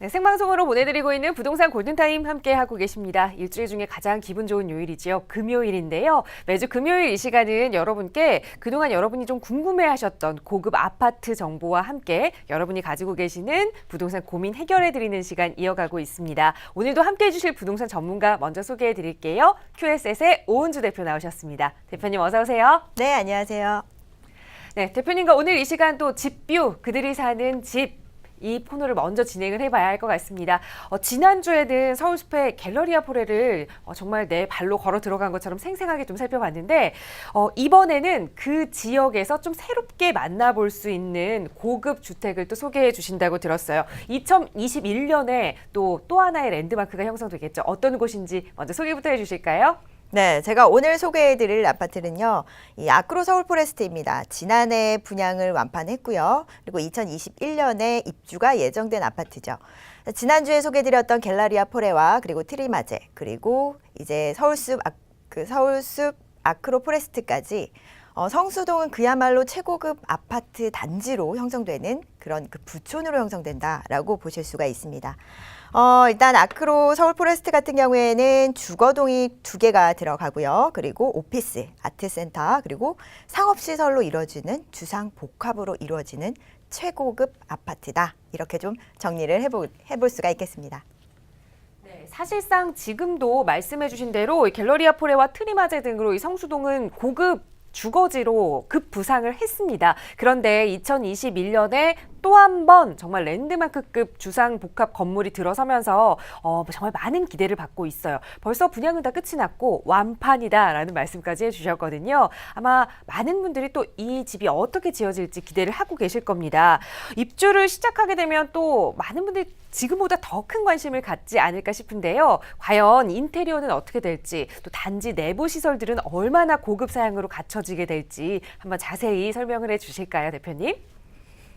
네, 생방송으로 보내드리고 있는 부동산 골든타임 함께하고 계십니다. 일주일 중에 가장 기분 좋은 요일이지요. 금요일인데요. 매주 금요일 이 시간은 여러분께 그동안 여러분이 좀 궁금해하셨던 고급 아파트 정보와 함께 여러분이 가지고 계시는 부동산 고민 해결해드리는 시간 이어가고 있습니다. 오늘도 함께해 주실 부동산 전문가 먼저 소개해드릴게요. QS의 오은주 대표 나오셨습니다. 대표님 어서 오세요. 네, 안녕하세요. 네, 대표님과 오늘 이 시간 또 집뷰, 그들이 사는 집, 이 코너를 먼저 진행을 해봐야 할 것 같습니다. 지난주에는 서울숲의 갤러리아 포레를 정말 내 발로 걸어 들어간 것처럼 생생하게 좀 살펴봤는데 이번에는 그 지역에서 좀 새롭게 만나볼 수 있는 고급 주택을 또 소개해 주신다고 들었어요. 2021년에 또 하나의 랜드마크가 형성되겠죠. 어떤 곳인지 먼저 소개부터 해주실까요? 네, 제가 오늘 소개해드릴 아파트는요, 이 아크로 서울포레스트입니다. 지난해 분양을 완판했고요. 그리고 2021년에 입주가 예정된 아파트죠. 지난주에 소개해드렸던 갤러리아 포레와 그리고 트리마제, 그리고 이제 서울숲 아크로 포레스트까지 성수동은 그야말로 최고급 아파트 단지로 형성되는 그런 그 부촌으로 형성된다라고 보실 수가 있습니다. 일단 아크로 서울포레스트 같은 경우에는 주거동이 2개가 들어가고요. 그리고 오피스, 아트센터, 그리고 상업시설로 이루어지는 주상복합으로 이루어지는 최고급 아파트다. 이렇게 좀 정리를 해볼 수가 있겠습니다. 네, 사실상 지금도 말씀해주신 대로 갤러리아 포레와 트리마제 등으로 이 성수동은 고급 주거지로 급부상을 했습니다. 그런데 2021년에 또 한 번 정말 랜드마크급 주상복합 건물이 들어서면서 정말 많은 기대를 받고 있어요. 벌써 분양은 다 끝이 났고 완판이다라는 말씀까지 해주셨거든요. 아마 많은 분들이 또 이 집이 어떻게 지어질지 기대를 하고 계실 겁니다. 입주를 시작하게 되면 또 많은 분들이 지금보다 더 큰 관심을 갖지 않을까 싶은데요. 과연 인테리어는 어떻게 될지, 또 단지 내부 시설들은 얼마나 고급 사양으로 갖춰지게 될지 한번 자세히 설명을 해주실까요, 대표님?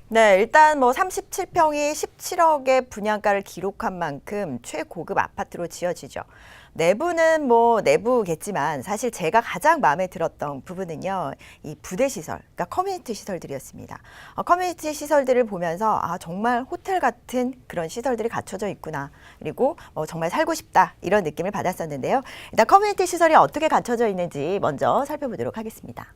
네, 일단 뭐 37평이 17억의 분양가를 기록한 만큼 최고급 아파트로 지어지죠. 내부는 뭐 내부겠지만 사실 제가 가장 마음에 들었던 부분은요, 이 부대 시설, 그러니까 커뮤니티 시설들이었습니다. 커뮤니티 시설들을 보면서 정말 호텔 같은 그런 시설들이 갖춰져 있구나. 그리고 정말 살고 싶다 이런 느낌을 받았었는데요. 일단 커뮤니티 시설이 어떻게 갖춰져 있는지 먼저 살펴보도록 하겠습니다.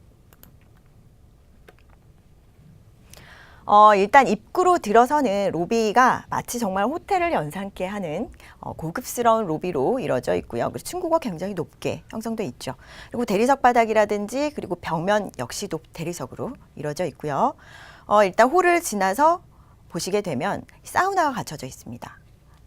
일단 입구로 들어서는 로비가 마치 정말 호텔을 연상케 하는 고급스러운 로비로 이루어져 있고요. 그리고 층고가 굉장히 높게 형성돼 있죠. 그리고 대리석 바닥이라든지 그리고 벽면 역시 대리석으로 이루어져 있고요. 일단 홀을 지나서 보시게 되면 사우나가 갖춰져 있습니다.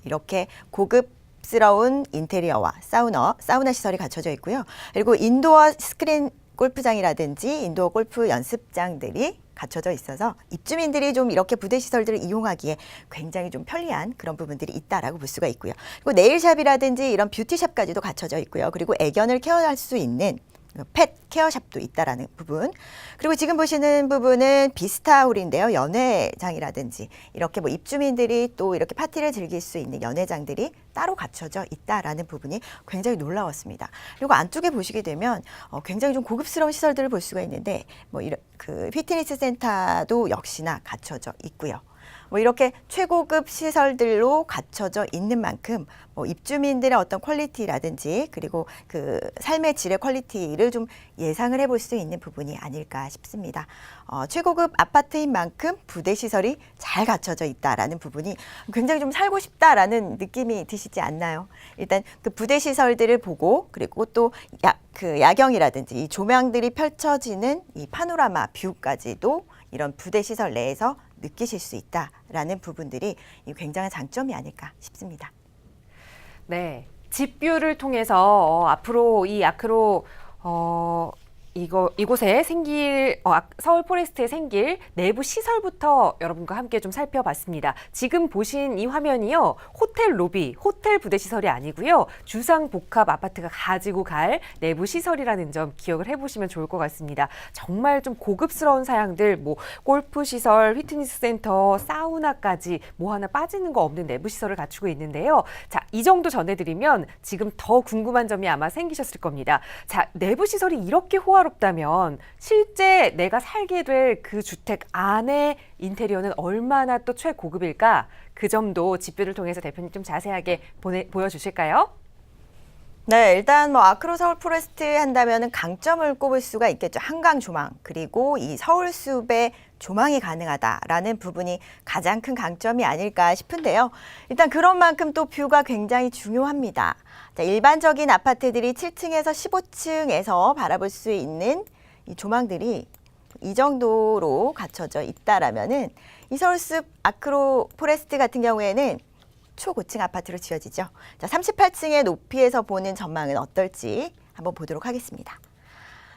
이렇게 고급스러운 인테리어와 사우나 시설이 갖춰져 있고요. 그리고 인도어 스크린 골프장이라든지 인도어 골프 연습장들이 갖춰져 있어서 입주민들이 좀 이렇게 부대 시설들을 이용하기에 굉장히 좀 편리한 그런 부분들이 있다라고 볼 수가 있고요. 그리고 네일샵이라든지 이런 뷰티샵까지도 갖춰져 있고요. 그리고 애견을 케어할 수 있는 펫 케어샵도 있다라는 부분. 그리고 지금 보시는 부분은 비스타홀인데요. 연회장이라든지 이렇게 뭐 입주민들이 또 이렇게 파티를 즐길 수 있는 연회장들이 따로 갖춰져 있다라는 부분이 굉장히 놀라웠습니다. 그리고 안쪽에 보시게 되면 굉장히 좀 고급스러운 시설들을 볼 수가 있는데 뭐 이런 그 피트니스 센터도 역시나 갖춰져 있고요. 뭐 이렇게 최고급 시설들로 갖춰져 있는 만큼 뭐 입주민들의 어떤 퀄리티라든지 그리고 그 삶의 질의 퀄리티를 좀 예상을 해볼 수 있는 부분이 아닐까 싶습니다. 최고급 아파트인 만큼 부대 시설이 잘 갖춰져 있다라는 부분이 굉장히 좀 살고 싶다라는 느낌이 드시지 않나요? 일단 그 부대 시설들을 보고 그리고 또 야경이라든지 이 조명들이 펼쳐지는 이 파노라마 뷰까지도 이런 부대 시설 내에서 느끼실 수 있다라는 부분들이 굉장한 장점이 아닐까 싶습니다. 네, 집뷰를 통해서 앞으로 이 아크로 이곳에 서울 포레스트에 생길 내부 시설부터 여러분과 함께 좀 살펴봤습니다. 지금 보신 이 화면이요, 호텔 로비, 호텔 부대 시설이 아니고요, 주상복합 아파트가 가지고 갈 내부 시설이라는 점 기억을 해보시면 좋을 것 같습니다. 정말 좀 고급스러운 사양들, 뭐 골프 시설, 피트니스 센터, 사우나까지 뭐 하나 빠지는 거 없는 내부 시설을 갖추고 있는데요. 자, 이 정도 전해드리면 지금 더 궁금한 점이 아마 생기셨을 겁니다. 자, 내부 시설이 이렇게 호화롭다면 실제 내가 살게 될 그 주택 안의 인테리어는 얼마나 또 최고급일까? 그 점도 지표를 통해서 대표님 좀 자세하게 보여주실까요? 네, 일단 뭐 아크로 서울 포레스트 한다면은 강점을 꼽을 수가 있겠죠. 한강 조망, 그리고 이 서울숲의 조망이 가능하다라는 부분이 가장 큰 강점이 아닐까 싶은데요. 일단 그런 만큼 또 뷰가 굉장히 중요합니다. 자, 일반적인 아파트들이 7층에서 15층에서 바라볼 수 있는 이 조망들이 이 정도로 갖춰져 있다라면은 이 서울숲 아크로 포레스트 같은 경우에는 초고층 아파트로 지어지죠. 자, 38층의 높이에서 보는 전망은 어떨지 한번 보도록 하겠습니다.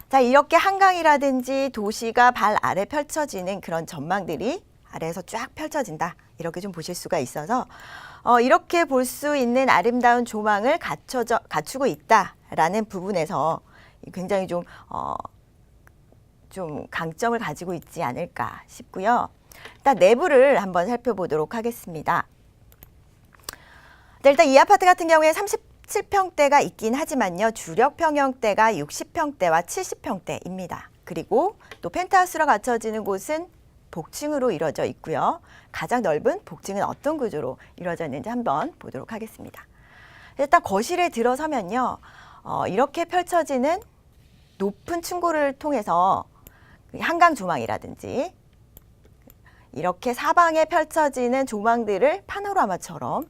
자, 이렇게 한강이라든지 도시가 발 아래 펼쳐지는 그런 전망들이 아래에서 쫙 펼쳐진다. 이렇게 좀 보실 수가 있어서 이렇게 볼 수 있는 아름다운 조망을 갖추고 있다라는 부분에서 굉장히 좀 강점을 가지고 있지 않을까 싶고요. 일단 내부를 한번 살펴보도록 하겠습니다. 네, 일단 이 아파트 같은 경우에 37평대가 있긴 하지만요. 주력 평형대가 60평대와 70평대입니다. 그리고 또 펜트하우스로 갖춰지는 곳은 복층으로 이루어져 있고요. 가장 넓은 복층은 어떤 구조로 이루어져 있는지 한번 보도록 하겠습니다. 일단 거실에 들어서면요. 이렇게 펼쳐지는 높은 층고를 통해서 한강 조망이라든지 이렇게 사방에 펼쳐지는 조망들을 파노라마처럼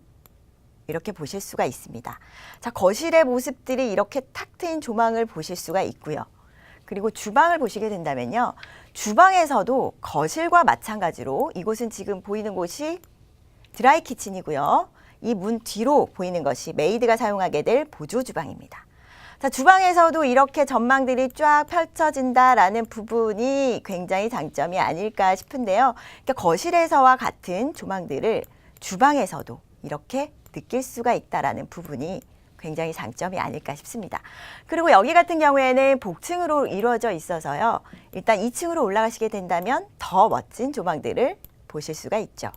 이렇게 보실 수가 있습니다. 자, 거실의 모습들이 이렇게 탁 트인 조망을 보실 수가 있고요. 그리고 주방을 보시게 된다면요. 주방에서도 거실과 마찬가지로 이곳은 지금 보이는 곳이 드라이 키친이고요. 이 문 뒤로 보이는 것이 메이드가 사용하게 될 보조 주방입니다. 자, 주방에서도 이렇게 전망들이 쫙 펼쳐진다라는 부분이 굉장히 장점이 아닐까 싶은데요. 그러니까 거실에서와 같은 조망들을 주방에서도 이렇게 느낄 수가 있다라는 부분이 굉장히 장점이 아닐까 싶습니다. 그리고 여기 같은 경우에는 복층으로 이루어져 있어서요. 일단 2층으로 올라가시게 된다면 더 멋진 조망들을 보실 수가 있죠.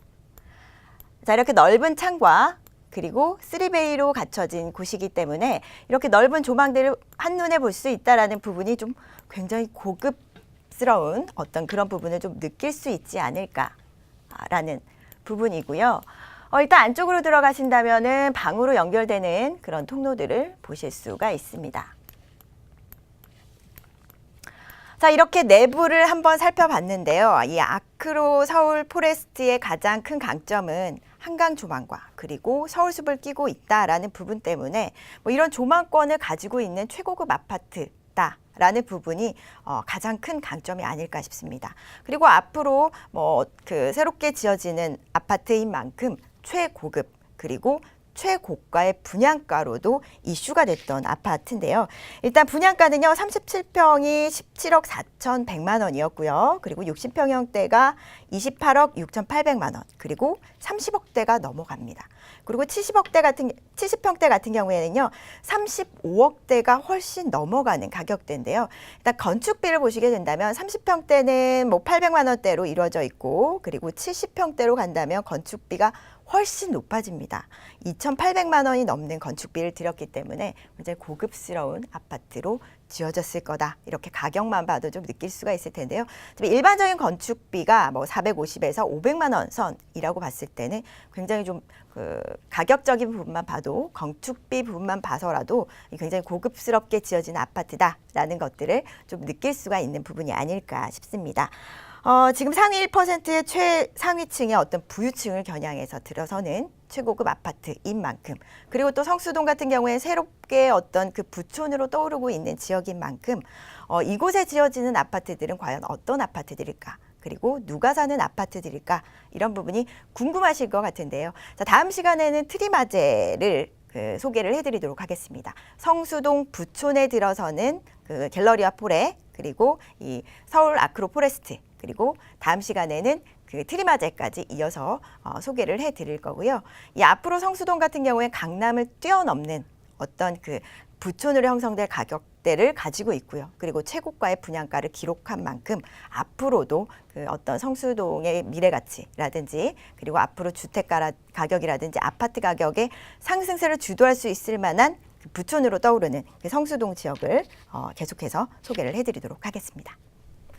자, 이렇게 넓은 창과 그리고 3베이로 갖춰진 곳이기 때문에 이렇게 넓은 조망들을 한눈에 볼 수 있다라는 부분이 좀 굉장히 고급스러운 어떤 그런 부분을 좀 느낄 수 있지 않을까라는 부분이고요. 일단 안쪽으로 들어가신다면은 방으로 연결되는 그런 통로들을 보실 수가 있습니다. 자, 이렇게 내부를 한번 살펴봤는데요. 이 아크로 서울 포레스트의 가장 큰 강점은 한강 조망과 그리고 서울숲을 끼고 있다라는 부분 때문에 뭐 이런 조망권을 가지고 있는 최고급 아파트다. 라는 부분이 가장 큰 강점이 아닐까 싶습니다. 그리고 앞으로 새롭게 지어지는 아파트인 만큼 최고급 그리고 최고가의 분양가로도 이슈가 됐던 아파트인데요. 일단 분양가는요. 37평이 17억 4,100만 원이었고요. 그리고 60평형대가 28억 6,800만 원, 그리고 30억대가 넘어갑니다. 그리고 70평대 같은 경우에는요. 35억대가 훨씬 넘어가는 가격대인데요. 일단 건축비를 보시게 된다면 30평대는 800만 원대로 이루어져 있고, 그리고 70평대로 간다면 건축비가 훨씬 높아집니다. 2,800만 원이 넘는 건축비를 들였기 때문에 굉장히 고급스러운 아파트로 지어졌을 거다. 이렇게 가격만 봐도 좀 느낄 수가 있을 텐데요. 일반적인 건축비가 450에서 500만 원 선이라고 봤을 때는 굉장히 좀 가격적인 부분만 봐도, 건축비 부분만 봐서라도 굉장히 고급스럽게 지어진 아파트다라는 것들을 좀 느낄 수가 있는 부분이 아닐까 싶습니다. 지금 상위 1%의 최상위층의 어떤 부유층을 겨냥해서 들어서는 최고급 아파트인 만큼, 그리고 또 성수동 같은 경우에 새롭게 어떤 그 부촌으로 떠오르고 있는 지역인 만큼 이곳에 지어지는 아파트들은 과연 어떤 아파트들일까? 그리고 누가 사는 아파트들일까? 이런 부분이 궁금하실 것 같은데요. 자, 다음 시간에는 트리마제를 소개를 해드리도록 하겠습니다. 성수동 부촌에 들어서는 그 갤러리아 포레, 그리고 이 서울 아크로 포레스트, 그리고 다음 시간에는 그 트리마제까지 이어서 소개를 해드릴 거고요. 이 앞으로 성수동 같은 경우에 강남을 뛰어넘는 어떤 그 부촌으로 형성될 가격대를 가지고 있고요. 그리고 최고가의 분양가를 기록한 만큼 앞으로도 그 어떤 성수동의 미래 가치라든지, 그리고 앞으로 주택가 가격이라든지 아파트 가격의 상승세를 주도할 수 있을 만한 그 부촌으로 떠오르는 그 성수동 지역을 계속해서 소개를 해드리도록 하겠습니다.